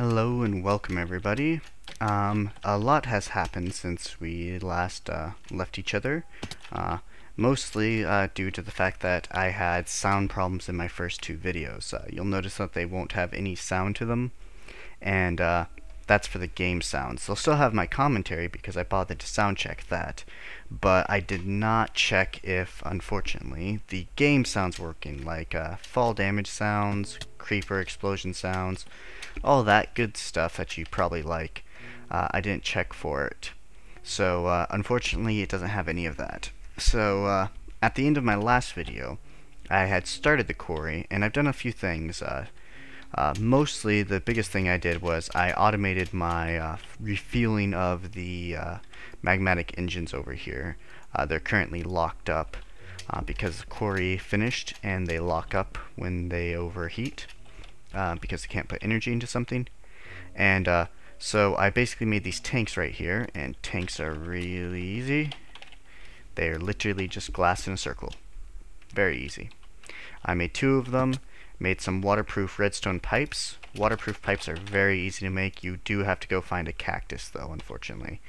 Hello and welcome everybody. A lot has happened since we last left each other, mostly due to the fact that I had sound problems in my first two videos. You'll notice that they won't have any sound to them, and that's for the game sounds. They'll still have my commentary because I bothered to sound check that, but I did not check if, unfortunately, the game sounds working, like fall damage sounds, creeper explosion sounds, all that good stuff that you probably like. I didn't check for it. So unfortunately it doesn't have any of that. So at the end of my last video I had started the quarry, and I've done a few things. Mostly the biggest thing I did was I automated my refueling of the magmatic engines over here. They're currently locked up because the quarry finished, and they lock up when they overheat because they can't put energy into something. And so I basically made these tanks right here, and tanks are really easy. They're literally just glass in a circle. Very easy. I made two of them. Made some waterproof redstone pipes. Waterproof pipes are very easy to make. You do have to go find a cactus though, unfortunately.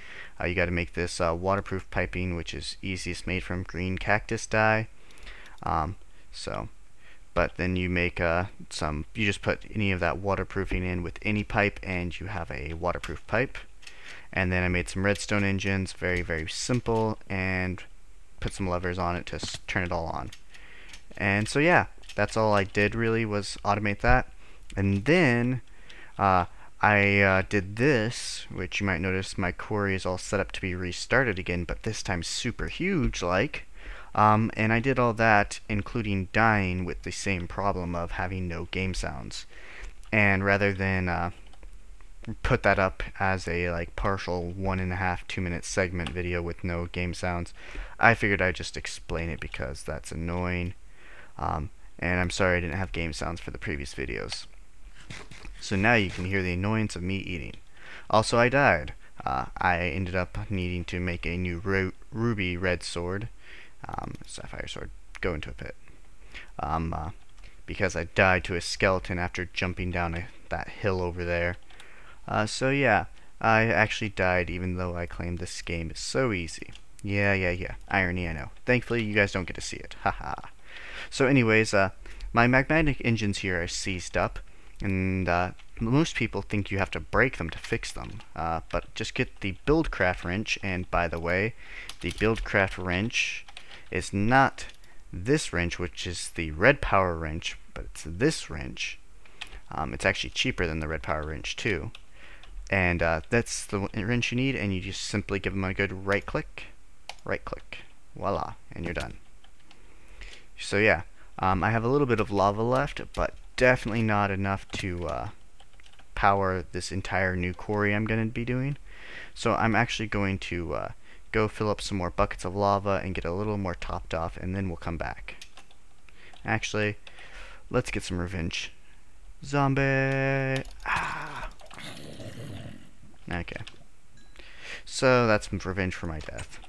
You got to make this waterproof piping, which is easiest made from green cactus dye. But then you make you just put any of that waterproofing in with any pipe and you have a waterproof pipe. And then I made some redstone engines, very simple, and put some levers on it to turn it all on. And so yeah, that's all I did really, was automate that. And then I did this, which you might notice my quarry is all set up to be restarted again, but this time super huge like. And I did all that including dying with the same problem of having no game sounds. And rather than put that up as a partial 1.5–2 minute segment video with no game sounds, I figured I'd just explain it because that's annoying. And I'm sorry I didn't have game sounds for the previous videos. So now you can hear the annoyance of me eating. Also, I died. I ended up needing to make a new ruby red sword, sapphire sword, go into a pit, because I died to a skeleton after jumping down that hill over there. So yeah, I actually died even though I claimed this game is so easy. Yeah. Irony, I know. Thankfully, you guys don't get to see it. Haha. So anyways, my magmatic engines here are seized up, and most people think you have to break them to fix them, but just get the Buildcraft wrench. And by the way, the Buildcraft wrench is not this wrench, which is the red power wrench, but it's this wrench. It's actually cheaper than the red power wrench too, and that's the wrench you need, and you just simply give them a good right click, voila, and you're done. So yeah, I have a little bit of lava left, but definitely not enough to power this entire new quarry I'm going to be doing. So I'm actually going to go fill up some more buckets of lava and get a little more topped off, and then we'll come back. Actually, let's get some revenge. Zombie! Ah! Okay. So that's some revenge for my death.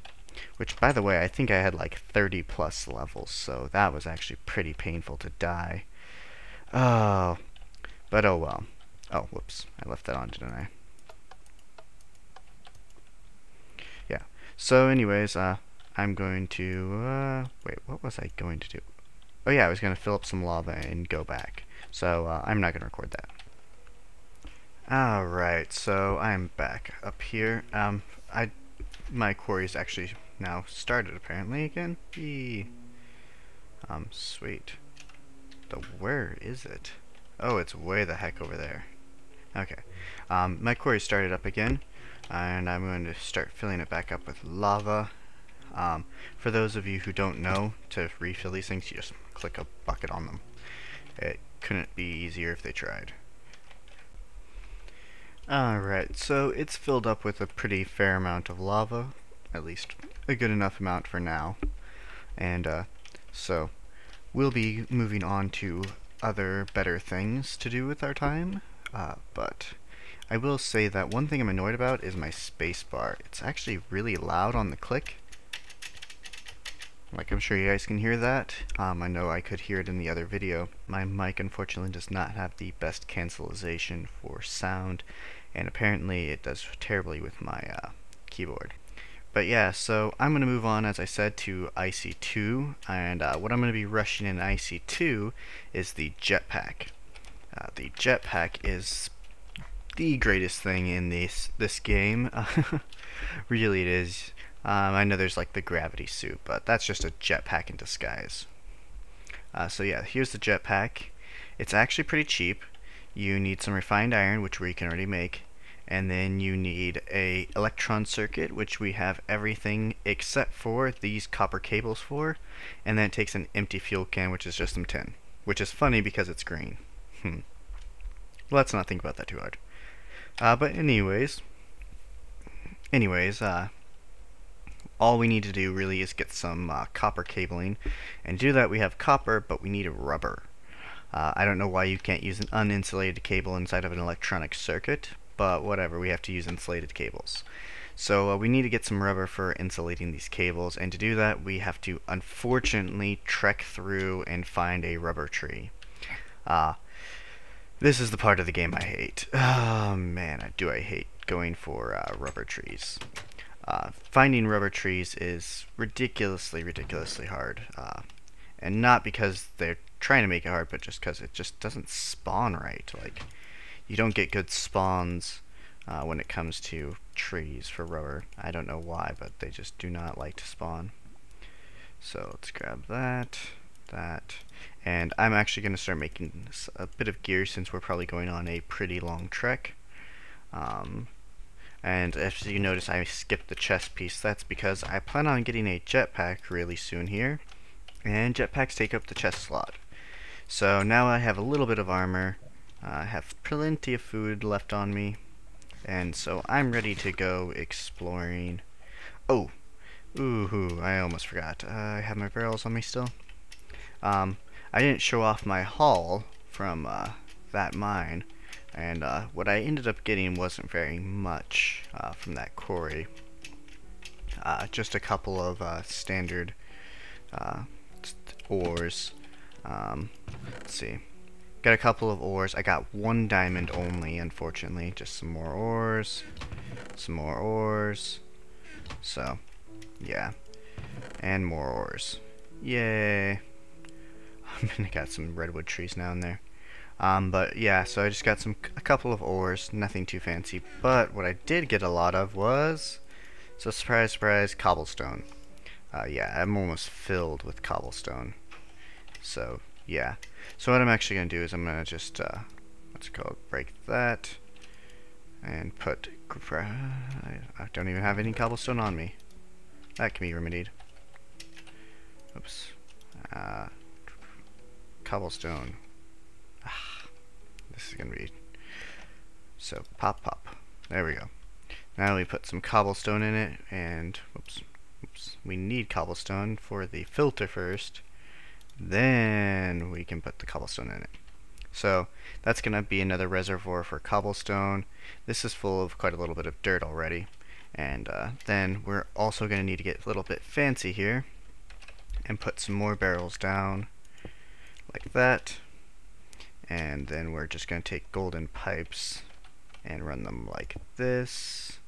Which, by the way, I think I had like 30+ levels, so that was actually pretty painful to die. Oh, but oh well. Oh, whoops, I left that on, didn't I? Yeah, so anyways, I'm going to, wait, what was I going to do? Oh yeah, I was going to fill up some lava and go back. So, I'm not going to record that. Alright, so I'm back up here. My quarry's actually now started apparently again. Yee. Sweet. Where is it? Oh, it's way the heck over there. Okay. My quarry started up again, and I'm going to start filling it back up with lava. For those of you who don't know, to refill these things, you just click a bucket on them. It couldn't be easier if they tried. Alright, so it's filled up with a pretty fair amount of lava, at least a good enough amount for now. And so we'll be moving on to other better things to do with our time, but I will say that one thing I'm annoyed about is my spacebar. It's actually really loud on the click. Like, I'm sure you guys can hear that. I know I could hear it in the other video. My mic unfortunately does not have the best cancellation for sound, and apparently it does terribly with my keyboard. But yeah, so I'm going to move on, as I said, to IC2, and what I'm going to be rushing in IC2 is the jetpack. The jetpack is the greatest thing in this game. Really it is. I know there's like the gravity suit, but that's just a jetpack in disguise. So yeah, here's the jetpack. It's actually pretty cheap. You need some refined iron, which we can already make, and then you need a electron circuit, which we have everything except for these copper cables for, and then it takes an empty fuel can, which is just some tin, which is funny because it's green. Let's not think about that too hard. But anyways, all we need to do really is get some copper cabling, and to do that we have copper, but we need rubber. I don't know why you can't use an uninsulated cable inside of an electronic circuit, but whatever, we have to use insulated cables. So we need to get some rubber for insulating these cables, and to do that we have to unfortunately trek through and find a rubber tree. This is the part of the game I hate. Oh man, do I hate going for rubber trees. Finding rubber trees is ridiculously hard. And not because they're trying to make it hard, but just because it just doesn't spawn right. Like, you don't get good spawns when it comes to trees for rubber. I don't know why, but they just do not like to spawn. So let's grab that, and I'm actually going to start making a bit of gear since we're probably going on a pretty long trek. And as you notice, I skipped the chest piece. That's because I plan on getting a jetpack really soon here, and jetpacks take up the chest slot. So now I have a little bit of armor, I have plenty of food left on me, and so I'm ready to go exploring. Oh, ooh, I almost forgot. I have my barrels on me still. I didn't show off my haul from that mine, and what I ended up getting wasn't very much from that quarry. Just a couple of standard ores. Let's see. Got a couple of ores. I got one diamond only, unfortunately. Just some more ores. Some more ores. So, yeah. And more ores. Yay. I got some redwood trees now in there. But yeah, so I just got a couple of ores, nothing too fancy. But what I did get a lot of was, so surprise, surprise, cobblestone. Yeah, I'm almost filled with cobblestone. So yeah, so what I'm actually gonna do is I'm gonna just what's it called, break that, and put. I don't even have any cobblestone on me. That can be remedied. Oops. Cobblestone. This is gonna be so pop. There we go. Now we put some cobblestone in it, and oops, we need cobblestone for the filter first. Then we can put the cobblestone in it. So that's gonna be another reservoir for cobblestone. This is full of quite a little bit of dirt already, and then we're also gonna need to get a little bit fancy here and put some more barrels down like that. And then we're just going to take golden pipes and run them like this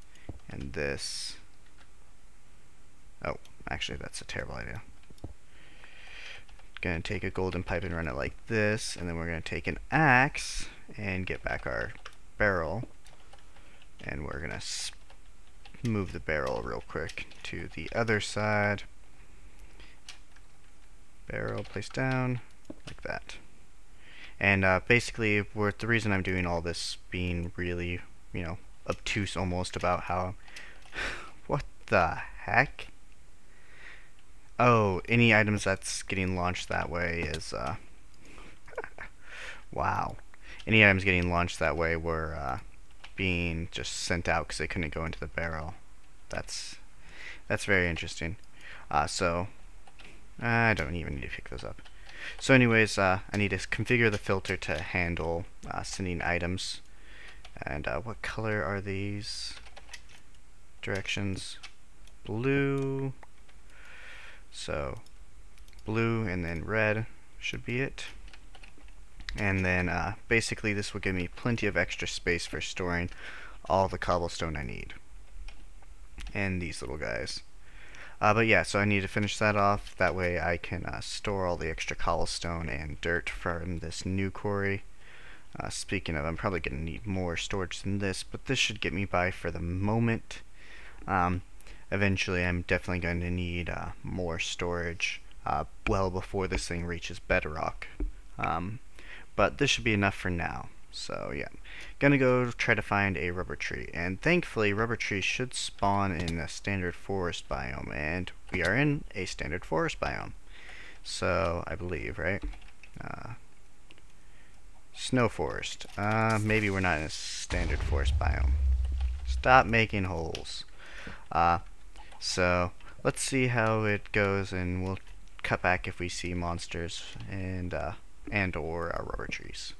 and this. Oh, actually that's a terrible idea. Going to take a golden pipe and run it like this, and then we're going to take an axe and get back our barrel, and we're going to move the barrel real quick to the other side. Barrel placed down like that. And basically, the reason I'm doing all this, being really, obtuse almost about how... What the heck? Oh, any items that's getting launched that way is... wow. Any items getting launched that way were being just sent out because they couldn't go into the barrel. That's very interesting. So, I don't even need to pick those up. So anyways, I need to configure the filter to handle sending items. And what color are these directions? Blue. So blue and then red should be it. And then basically this will give me plenty of extra space for storing all the cobblestone I need. And these little guys. But yeah, so I need to finish that off. That way I can store all the extra cobblestone and dirt from this new quarry. Speaking of, I'm probably going to need more storage than this, but this should get me by for the moment. Eventually I'm definitely going to need more storage well before this thing reaches bedrock. But this should be enough for now. So yeah, gonna go try to find a rubber tree, and thankfully rubber trees should spawn in a standard forest biome, and we are in a standard forest biome. So I believe, right? Snow forest. Maybe we're not in a standard forest biome. Stop making holes. So let's see how it goes, and we'll cut back if we see monsters and or rubber trees.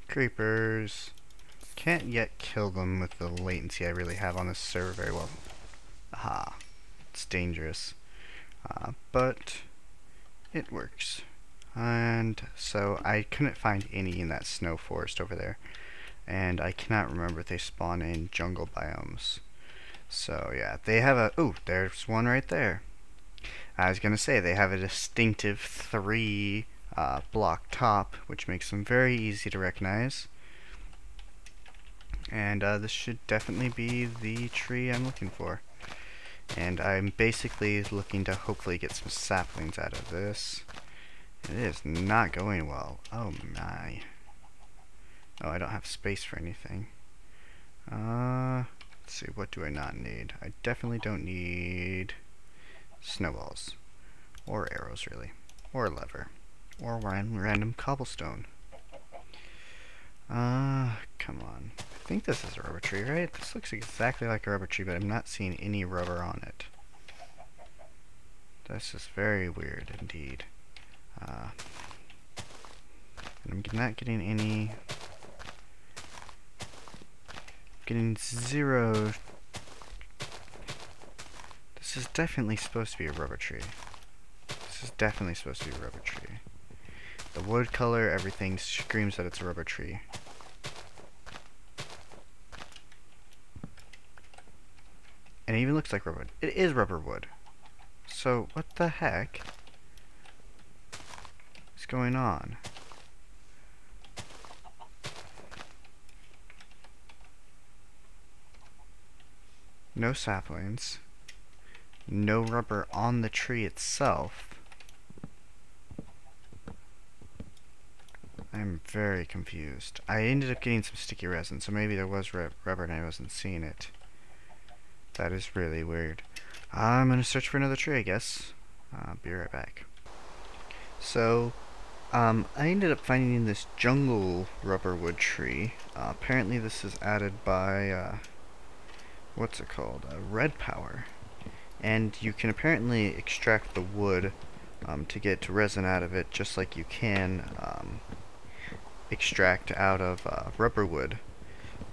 Creepers. Can't yet kill them with the latency I really have on this server very well. Aha. It's dangerous. But it works. And so I couldn't find any in that snow forest over there. And I cannot remember if they spawn in jungle biomes. So yeah, they have a... Ooh, there's one right there. I was going to say, they have a distinctive 3 block top, which makes them very easy to recognize. And this should definitely be the tree I'm looking for. And I'm basically looking to hopefully get some saplings out of this. It is not going well. Oh my. Oh, I don't have space for anything. Let's see, what do I not need? I definitely don't need snowballs. Or arrows, really. Or a lever. Or random cobblestone. Come on. I think this is a rubber tree, right? This looks exactly like a rubber tree, but I'm not seeing any rubber on it. This is very weird indeed. I'm not getting any... Getting 0... This is definitely supposed to be a rubber tree. This is definitely supposed to be a rubber tree. The wood color, everything screams that it's a rubber tree. And it even looks like rubber wood. It is rubber wood. So, what the heck is going on? No saplings. No rubber on the tree itself. I'm very confused. I ended up getting some sticky resin, so maybe there was rubber and I wasn't seeing it. That is really weird. I'm gonna search for another tree, I guess. Be right back. So, I ended up finding this jungle rubber wood tree. Apparently this is added by, what's it called? Red power. And you can apparently extract the wood to get resin out of it, just like you can extract out of rubber wood.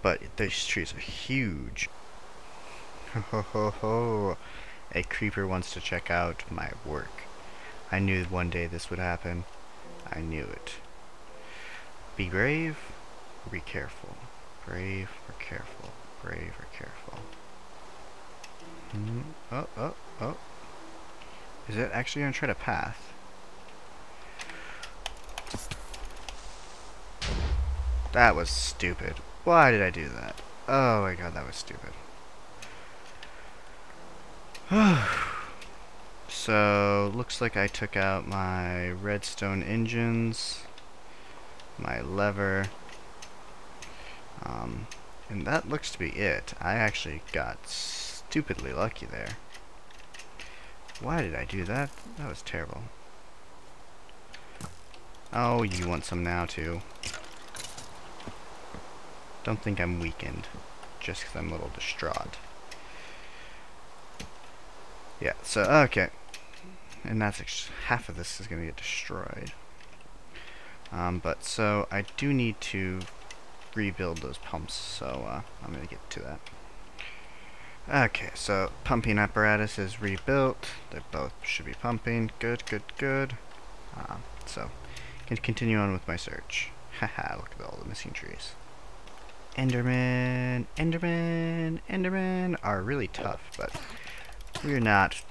But these trees are huge. Ho ho ho ho! A creeper wants to check out my work. I knew one day this would happen. I knew it. Be brave, or be careful. Brave or careful. Brave or careful. Oh, oh, oh. Is it actually going to try to path? That was stupid. Why did I do that? Oh my god, that was stupid. So, looks like I took out my redstone engines, my lever, and that looks to be it. I actually got stupidly lucky there. Why did I do that? That was terrible. Oh, you want some now too. Don't think I'm weakened, just because I'm a little distraught. Yeah, so, okay. And that's half of this is going to get destroyed. But, so, I do need to rebuild those pumps, so I'm going to get to that. Okay, so pumping apparatus is rebuilt. They both should be pumping. Good, good, good. So, can continue on with my search. Haha, look at all the missing trees. Enderman, Enderman, Enderman are really tough, but we're not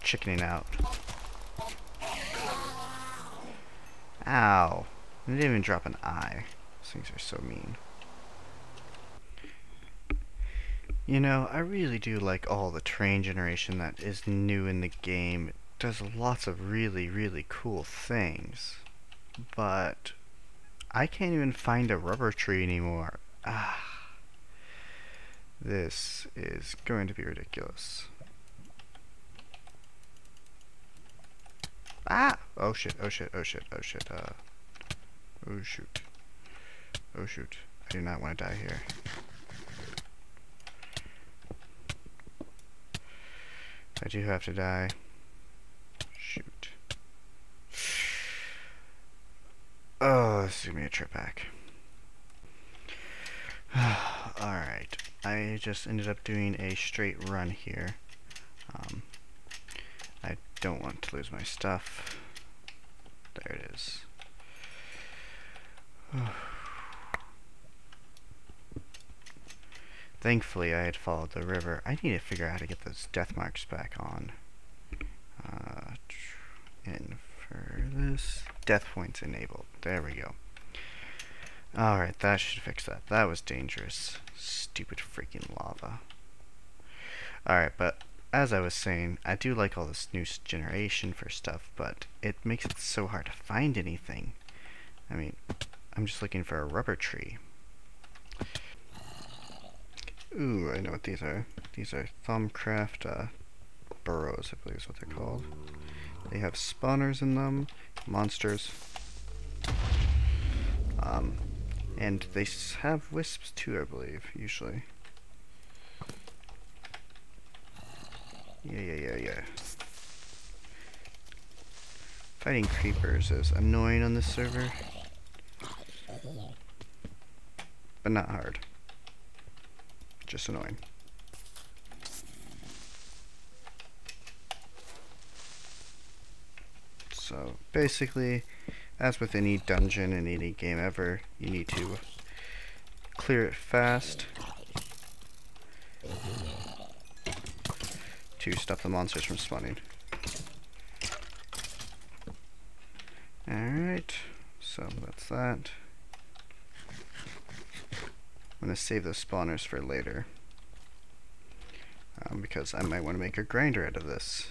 chickening out. Ow. I didn't even drop an eye. These things are so mean. You know, I really do like all the terrain generation that is new in the game. It does lots of really, really cool things. But I can't even find a rubber tree anymore. This is going to be ridiculous. Oh shit, oh shit, oh shit, oh shit, oh shoot. Oh shoot. I do not want to die here. I do have to die. Shoot. Oh, this is gonna be a trip back. Alright. I just ended up doing a straight run here. I don't want to lose my stuff. There it is. Thankfully, I had followed the river. I need to figure out how to get those death marks back on. And for this, death points enabled. There we go. Alright, that should fix that. That was dangerous. Stupid freaking lava. Alright, but as I was saying, I do like all this new generation for stuff, but it makes it so hard to find anything. I mean, I'm just looking for a rubber tree. Ooh, I know what these are. These are Thumbcraft burrows, I believe is what they're called. They have spawners in them, monsters. And they have wisps too, I believe, usually. Yeah. Fighting creepers is annoying on this server, but not hard. Just annoying. So basically, as with any dungeon in any game ever, you need to clear it fast to stop the monsters from spawning. Alright, so that's that. I'm going to save those spawners for later, because I might want to make a grinder out of this.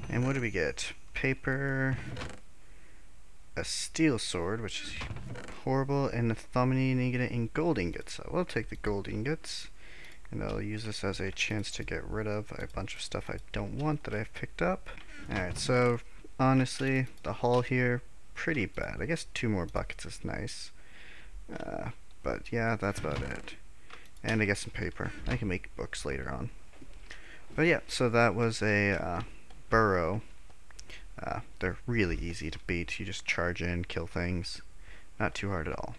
And what do we get? Paper, a steel sword, which is horrible, and a thumb ingot and gold ingots. So we'll take the gold ingots, and I'll use this as a chance to get rid of a bunch of stuff I don't want that I've picked up. Alright, so honestly, the haul here, pretty bad. I guess 2 more buckets is nice. But yeah, that's about it. And I guess some paper. I can make books later on. But yeah, so that was a burrow. They're really easy to beat. You just charge in, kill things. Not too hard at all.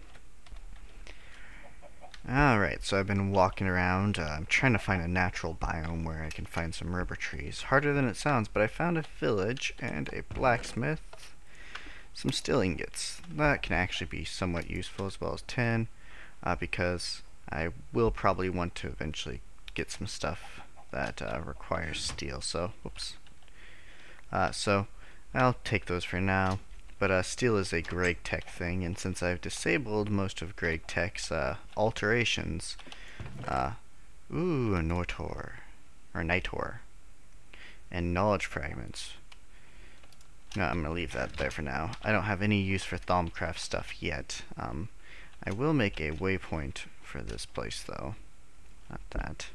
Alright, so I've been walking around. I'm trying to find a natural biome where I can find some rubber trees. Harder than it sounds, but I found a village and a blacksmith. Some steel ingots. That can actually be somewhat useful, as well as tin, because I will probably want to eventually get some stuff that requires steel. So, whoops. So I'll take those for now, but steel is a Greg Tech thing, and since I've disabled most of Greg Tech's alterations, a Nortor, or Nitor, and knowledge fragments. No, I'm gonna leave that there for now. I don't have any use for Thaumcraft stuff yet. I will make a waypoint for this place though. Not that.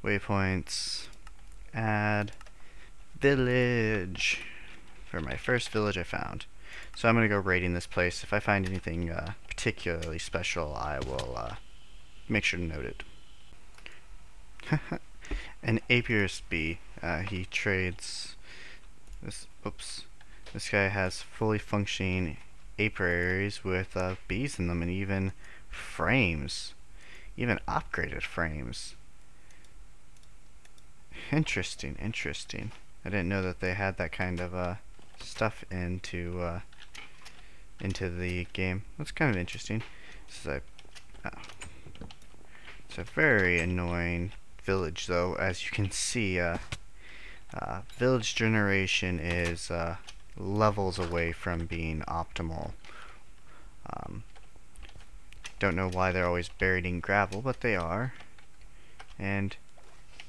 Waypoints, add village for my first village I found. So I'm gonna go raiding this place. If I find anything particularly special, I will make sure to note it. An apiarist bee. He trades this. Oops. This guy has fully functioning apiaries with bees in them, and even frames. Even upgraded frames. Interesting, interesting. I didn't know that they had that kind of stuff into the game. That's kind of interesting. This is it's a very annoying village, though. As you can see, village generation is levels away from being optimal. Don't know why they're always buried in gravel, but they are. And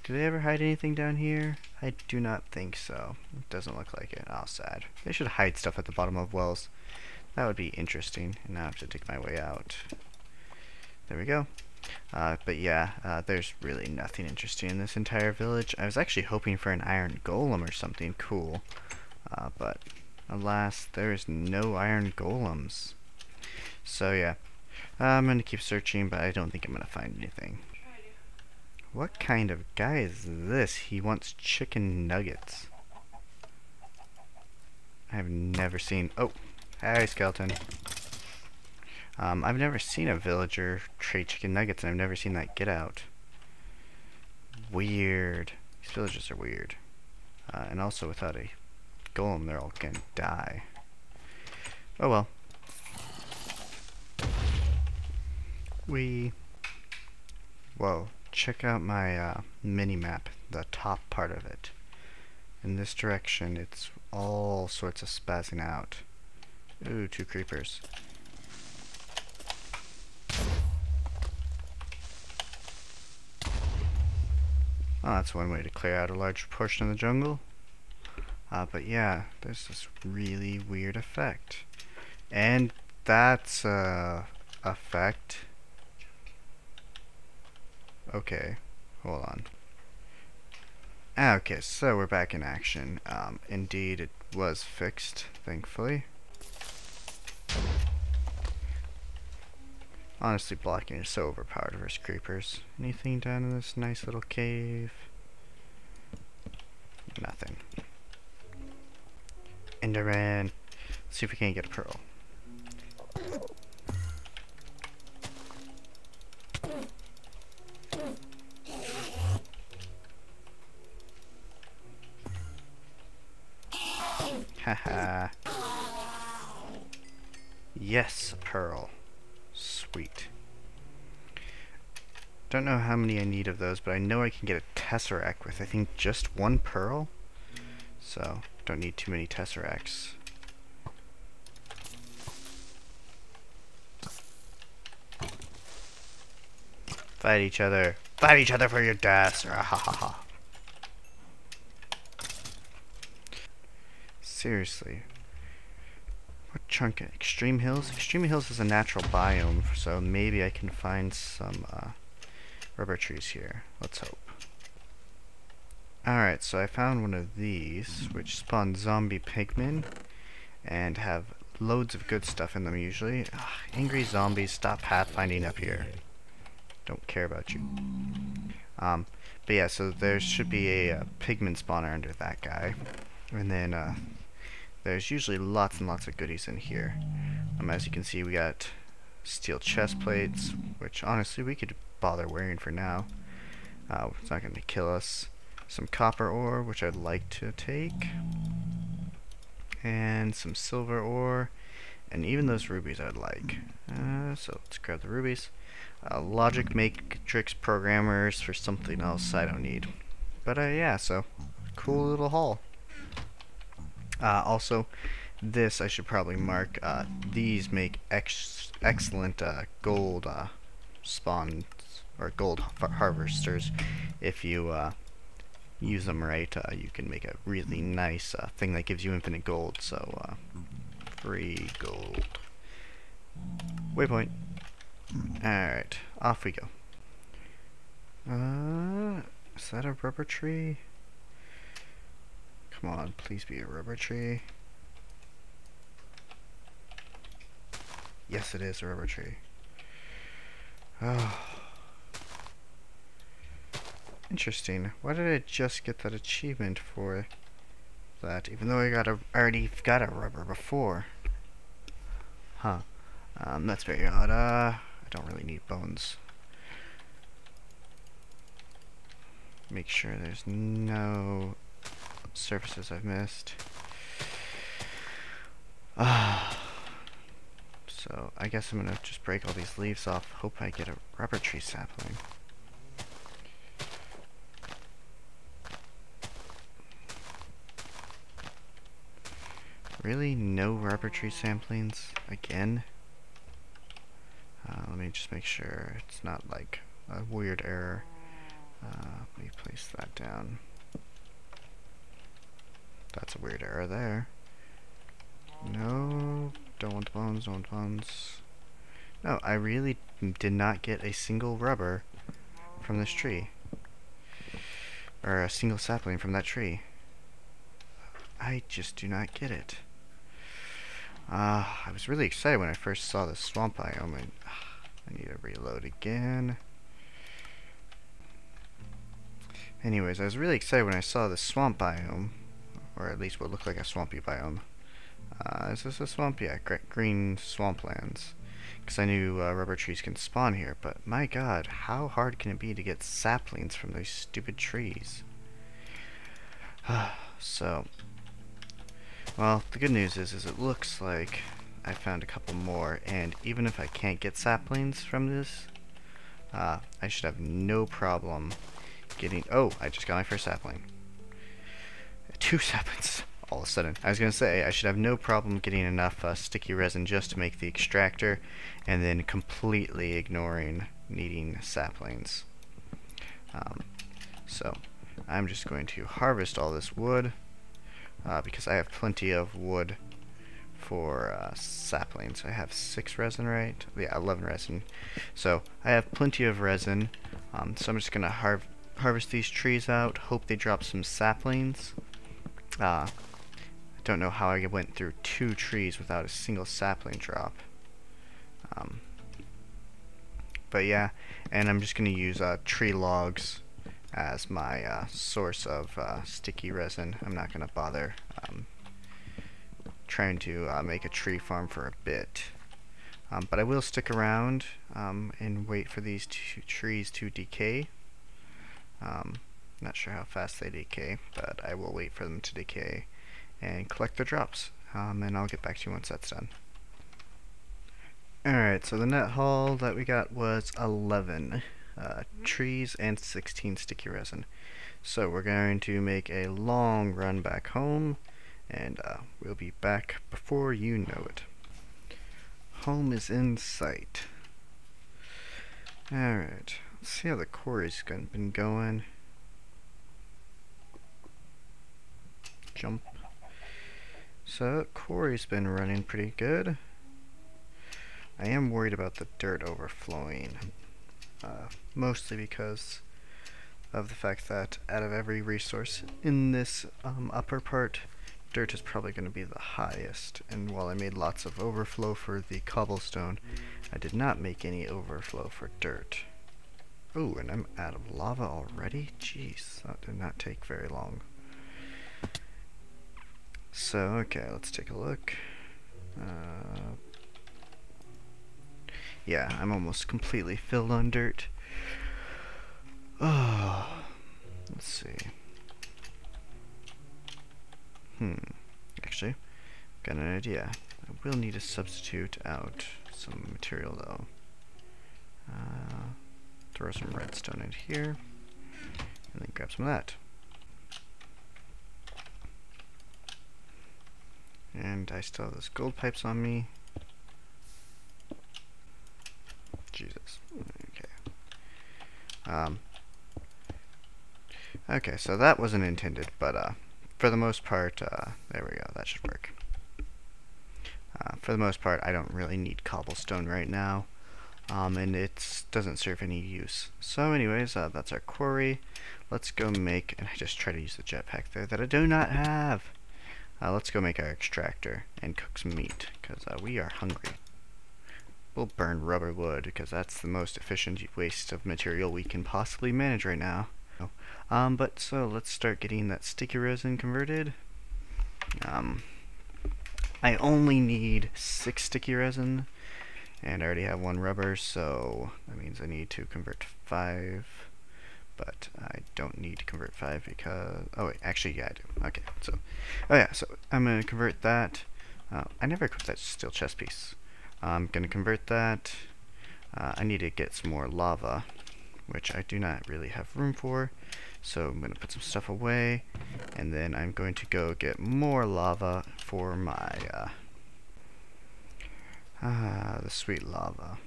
do they ever hide anything down here? I do not think so. It doesn't look like it. Oh, sad. They should hide stuff at the bottom of wells. That would be interesting. And now I have to dig my way out. There we go. But yeah, there's really nothing interesting in this entire village. I was actually hoping for an iron golem or something cool. But alas, there is no iron golems. So yeah, I'm going to keep searching, but I don't think I'm going to find anything. What kind of guy is this? He wants chicken nuggets. I've never seen... Oh! Hi, skeleton. I've never seen a villager trade chicken nuggets, and I've never seen that get out. Weird. These villagers are weird. And also, without a golem, they're all gonna die. Oh well. Whoa. Check out my mini-map, the top part of it. In this direction, it's all sorts of spazzing out. Ooh, 2 creepers. Well, that's one way to clear out a large portion of the jungle. But yeah, there's this really weird effect. And that's effect. Okay, hold on. Okay, so we're back in action. Indeed, it was fixed, thankfully. Honestly, blocking is so overpowered versus creepers. Anything down in this nice little cave? Nothing. Enderman. Let's see if we can't get a pearl. Haha. Yes, a pearl. Sweet. Don't know how many I need of those, but I know I can get a tesseract with, I think, just 1 pearl. So, don't need too many tesseracts. Fight each other. Fight each other for your deaths. Seriously. What chunk? Extreme Hills? Extreme Hills is a natural biome, so maybe I can find some rubber trees here. Let's hope. Alright, so I found one of these, which spawn zombie pigmen, and have loads of good stuff in them usually. Ugh, angry zombies, stop pathfinding up here. Don't care about you. But yeah, so there should be a pigman spawner under that guy. And then there's usually lots and lots of goodies in here. As you can see, we got steel chest plates, which honestly we could bother wearing for now. It's not going to kill us. Some copper ore, which I'd like to take. And some silver ore. And even those rubies I'd like. So let's grab the rubies. Logic matrix programmers for something else I don't need. But yeah, so cool little haul. Also, this I should probably mark. These make excellent gold spawns or gold harvesters. If you use them right, you can make a really nice thing that gives you infinite gold. So free gold. Waypoint. Alright, off we go. Is that a rubber tree? Come on, please be a rubber tree. Yes, it is a rubber tree. Oh. Interesting. Why did I just get that achievement for that, even though I already got a rubber before? Huh. That's very odd. I don't really need bones. Make sure there's no surfaces I've missed. So I guess I'm gonna just break all these leaves off, hope I get a rubber tree sapling. Really? No rubber tree saplings? Again? Let me just make sure it's not like a weird error. Let me place that down. That's a weird error there. No, don't want the bones, don't want the bones. No, I really did not get a single rubber from this tree. Or a single sapling from that tree. I just do not get it. I was really excited when I first saw the swamp biome. I need to reload again. Anyways, I was really excited when I saw the swamp biome, or at least what looked like a swampy biome. Is this a swamp? Yeah, green swamplands. Because I knew rubber trees can spawn here, but my god, how hard can it be to get saplings from those stupid trees? So, well, the good news is it looks like I found a couple more, and even if I can't get saplings from this, I should have no problem getting... Oh, I just got my first sapling. 2 saplings all of a sudden. I was going to say, I should have no problem getting enough sticky resin just to make the extractor, and then completely ignoring needing saplings. So, I'm just going to harvest all this wood, because I have plenty of wood for saplings. I have 6 resin, right? Yeah, 11 resin. So, I have plenty of resin, so I'm just going to harvest these trees out, hope they drop some saplings. I don't know how I went through 2 trees without a single sapling drop. But yeah, and I'm just going to use tree logs as my source of sticky resin. I'm not going to bother trying to make a tree farm for a bit. But I will stick around and wait for these 2 trees to decay. Not sure how fast they decay, but I will wait for them to decay and collect the drops, and I'll get back to you once that's done. Alright, so the net haul that we got was 11 trees and 16 sticky resin. So we're going to make a long run back home, and we'll be back before you know it. Home is in sight. Alright, let's see how the quarry's been going. Jump. So, quarry's been running pretty good. I am worried about the dirt overflowing. Mostly because of the fact that out of every resource in this upper part, dirt is probably going to be the highest. And while I made lots of overflow for the cobblestone, I did not make any overflow for dirt. Ooh, and I'm out of lava already? Jeez, that did not take very long. So, okay, let's take a look. Yeah, I'm almost completely filled on dirt. Oh, let's see. Actually, got an idea. I will need to substitute out some material though. Throw some redstone in here, and then grab some of that. And I still have those gold pipes on me. Jesus. Okay. Okay, so that wasn't intended, but for the most part, there we go, that should work. For the most part, I don't really need cobblestone right now, and it doesn't serve any use. So anyways, that's our quarry. Let's go make, and I just try to use the jetpack there that I do not have. Let's go make our extractor and cook some meat, because we are hungry. We'll burn rubber wood, because that's the most efficient waste of material we can possibly manage right now. But so let's start getting that sticky resin converted. I only need 6 sticky resin, and I already have 1 rubber, so that means I need to convert 5. But I don't need to convert 5 because... oh wait, actually yeah I do. Okay, so... oh yeah, so I'm going to convert that. I never equipped that steel chest piece. I'm going to convert that. I need to get some more lava, which I do not really have room for. So I'm going to put some stuff away, and then I'm going to go get more lava for my... the sweet lava.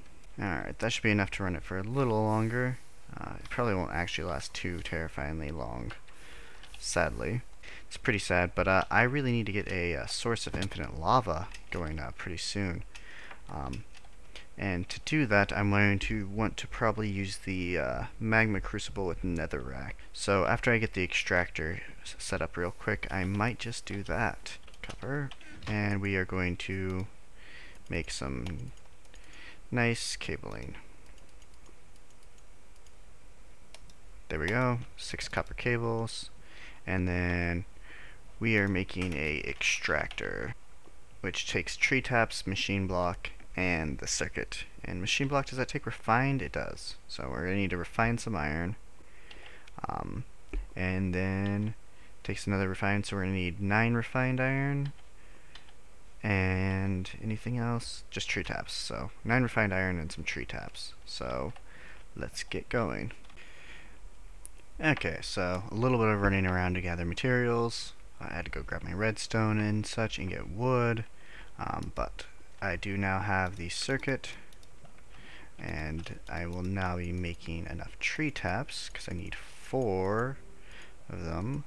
Alright, that should be enough to run it for a little longer. It probably won't actually last too terrifyingly long, sadly. It's pretty sad, but I really need to get a source of infinite lava going pretty soon. And to do that, I'm going to want to probably use the magma crucible with netherrack. So after I get the extractor set up real quick, I might just do that. Cover, and we are going to make some nice cabling. There we go, 6 copper cables, and then we are making a extractor, which takes tree taps, machine block, and the circuit. And machine block, does that take refined? It does. So we're gonna need to refine some iron, and then takes another refined, so we're gonna need 9 refined iron, and anything else? Just tree taps. So 9 refined iron and some tree taps. So let's get going. Okay, so a little bit of running around to gather materials. I had to go grab my redstone and such and get wood, but I do now have the circuit, and I will now be making enough tree taps because I need 4 of them,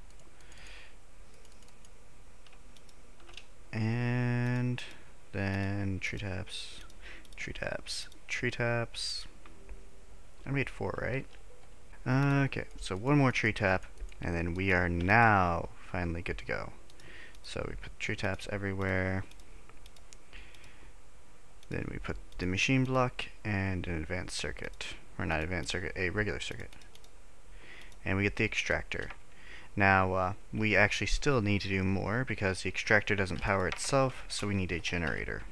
and then tree taps, tree taps, tree taps. I made 4, right? Okay, so 1 more tree tap, and then we are now finally good to go. So we put tree taps everywhere. Then we put the machine block and an advanced circuit. Or not advanced circuit, a regular circuit. And we get the extractor. Now, we actually still need to do more because the extractor doesn't power itself, so we need a generator.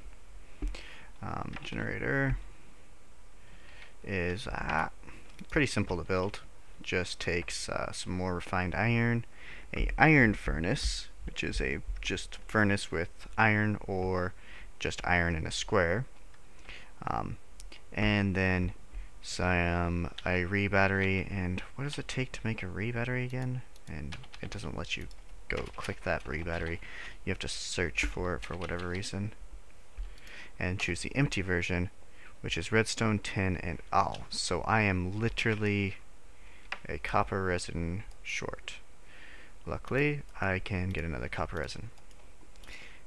Generator is pretty simple to build. Just takes some more refined iron, a iron furnace, which is a just furnace with iron or just iron in a square, and then some a re-battery. And what does it take to make a re-battery again? And it doesn't let you go click that re-battery. You have to search for it for whatever reason, and choose the empty version, which is redstone, tin, and so I am literally a copper resin short. Luckily, I can get another copper resin.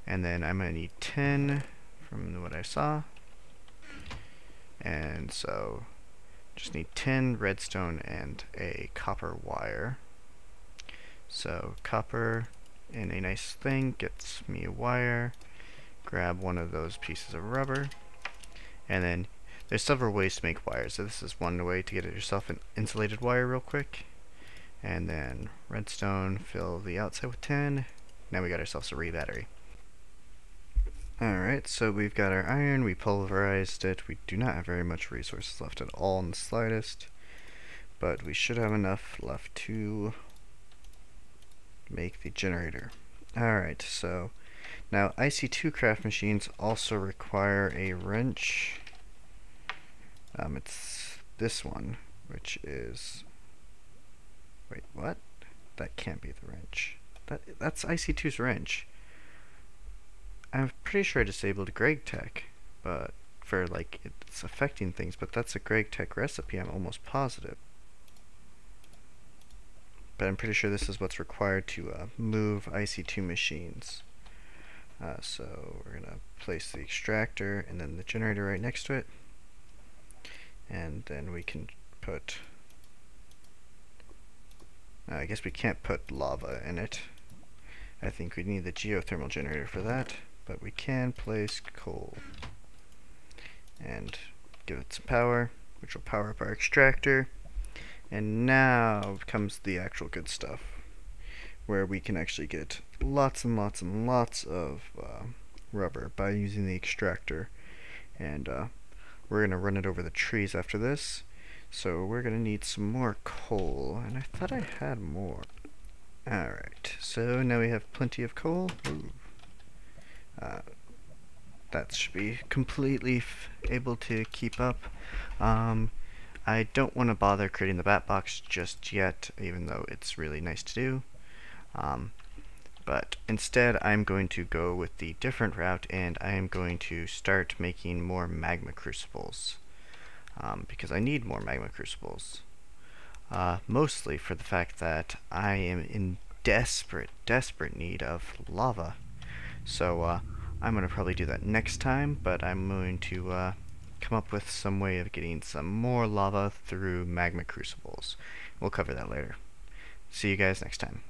And then I'm going to need 10 from what I saw. And so, just need 10 redstone and a copper wire. So, copper in a nice thing gets me a wire. Grab one of those pieces of rubber. And then, there's several ways to make wires. So this is one way to get yourself an insulated wire real quick. And then redstone, fill the outside with tin. Now we got ourselves a re-battery. Alright, so we've got our iron, we pulverized it. We do not have very much resources left at all in the slightest, but we should have enough left to make the generator. Alright, so now IC2 craft machines also require a wrench. It's this one, which is... wait, what? That can't be the wrench. That's IC2's wrench. I'm pretty sure I disabled Greg Tech, but for like it's affecting things, but that's a Greg Tech recipe, I'm almost positive. But I'm pretty sure this is what's required to move IC2 machines. So we're gonna place the extractor and then the generator right next to it. And then we can put... I guess we can't put lava in it. I think we need the geothermal generator for that, but we can place coal and give it some power, which will power up our extractor. And now comes the actual good stuff, where we can actually get lots and lots and lots of rubber by using the extractor, and we're gonna run it over the trees after this. So we're gonna need some more coal, and I thought I had more. Alright, so now we have plenty of coal. Ooh. That should be completely able to keep up. I don't want to bother creating the bat box just yet, even though it's really nice to do. But instead I'm going to go with the different route, and I am going to start making more magma crucibles. Because I need more magma crucibles. Mostly for the fact that I am in desperate need of lava. So I'm going to probably do that next time, but I'm going to come up with some way of getting some more lava through magma crucibles. We'll cover that later. See you guys next time.